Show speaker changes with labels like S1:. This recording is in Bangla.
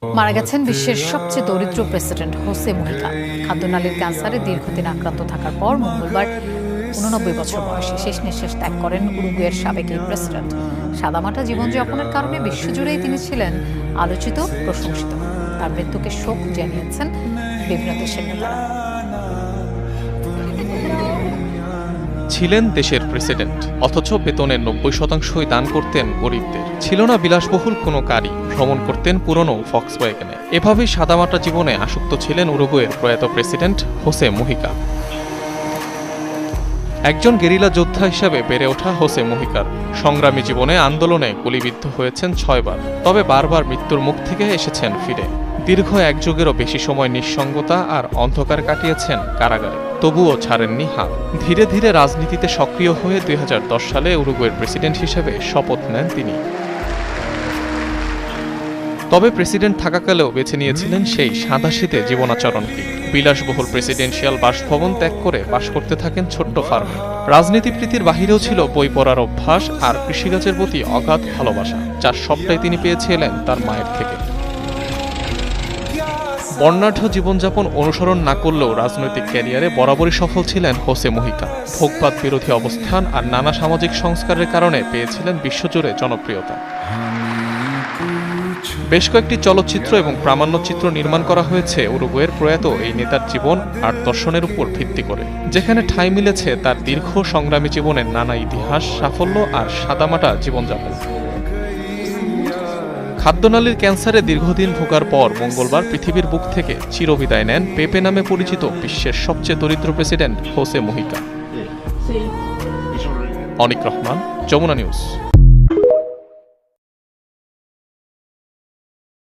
S1: মারা গেছেন বিশ্বের সবচেয়ে দরিদ্র প্রেসিডেন্ট হোসে মুহিকা। খাদ্যনালীর ক্যান্সারে দীর্ঘদিন আক্রান্ত থাকার পর মঙ্গলবার 89 বছর বয়সে শেষ নিঃশ্বাস ত্যাগ করেন উরুগুয়ের সাবেক এই প্রেসিডেন্ট। সাদামাটা জীবনযাপনের কারণে বিশ্বজুড়েই তিনি ছিলেন আলোচিত, প্রশংসিত। তার মৃত্যুকে শোক জানিয়েছেন বিভিন্ন দেশের নেতারা।
S2: ছিলেন দেশের প্রেসিডেন্ট, অথচ বেতনের 90% দান করতেন গরিবদের। ছিল না বিলাসবহুল কোনো গাড়ি, ভ্রমণ করতেন পুরনো ফক্সওয়াগনে। এভাবেই সাদামাটা জীবনে আসক্ত ছিলেন উরুগুয়ের প্রয়াত প্রেসিডেন্ট হোসে মুহিকা। একজন গেরিলা যোদ্ধা হিসেবে বেড়ে ওঠা হোসে মুহিকার সংগ্রামী জীবনে আন্দোলনে গুলিবিদ্ধ হয়েছেন 6 বার, তবে বারবার মৃত্যুর মুখ থেকে এসেছেন ফিরে। দীর্ঘ এক যুগেরও বেশি সময় নিঃসঙ্গতা আর অন্ধকার কাটিয়েছেন কারাগারে, তবুও ছাড়েননি হাল। ধীরে ধীরে রাজনীতিতে সক্রিয় হয়ে 2010 সালে উরুগুয়ের প্রেসিডেন্ট হিসেবে শপথ নেন তিনি। তবে প্রেসিডেন্ট থাকাকালেও বেছে নিয়েছিলেন সেই সাদাসিধে জীবনাচরণকে। বিলাসবহুল প্রেসিডেন্সিয়াল বাসভবন ত্যাগ করে বাস করতে থাকেন ছোট্ট ফার্মে। রাজনীতিপ্রীতির বাহিরেও ছিল বই পড়ার অভ্যাস আর কৃষিকাজের প্রতি অগাধ ভালোবাসা, যার সবটাই তিনি পেয়েছিলেন তার মায়ের থেকে। বর্ণাঢ্য জীবনযাপন অনুসরণ না করলেও রাজনৈতিক ক্যারিয়ারে বরাবরই সফল ছিলেন হোসে মুহিকা। ভোগবাদ বিরোধী অবস্থান আর নানা সামাজিক সংস্কারের কারণে পেয়েছিলেন বিশ্বজুড়ে জনপ্রিয়তা। বেশ কয়েকটি চলচ্চিত্র এবং প্রামাণ্যচিত্র নির্মাণ করা হয়েছে উরুগুয়ের প্রয়াত এই নেতার জীবন আর দর্শনের উপর ভিত্তি করে, যেখানে ঠাঁই মিলেছে তার দীর্ঘ সংগ্রামী জীবনের নানা ইতিহাস, সাফল্য আর সাদামাটা জীবনযাপন। খাদ্যনালীর ক্যান্সারে দীর্ঘদিন ভোগার পর মঙ্গলবার পৃথিবীর বুক থেকে চিরবিদায় নেন পেপে নামে পরিচিত বিশ্বের সবচেয়ে দরিদ্র প্রেসিডেন্ট হোসে মুহিকা। অনিক রহমান, যমুনা নিউজ।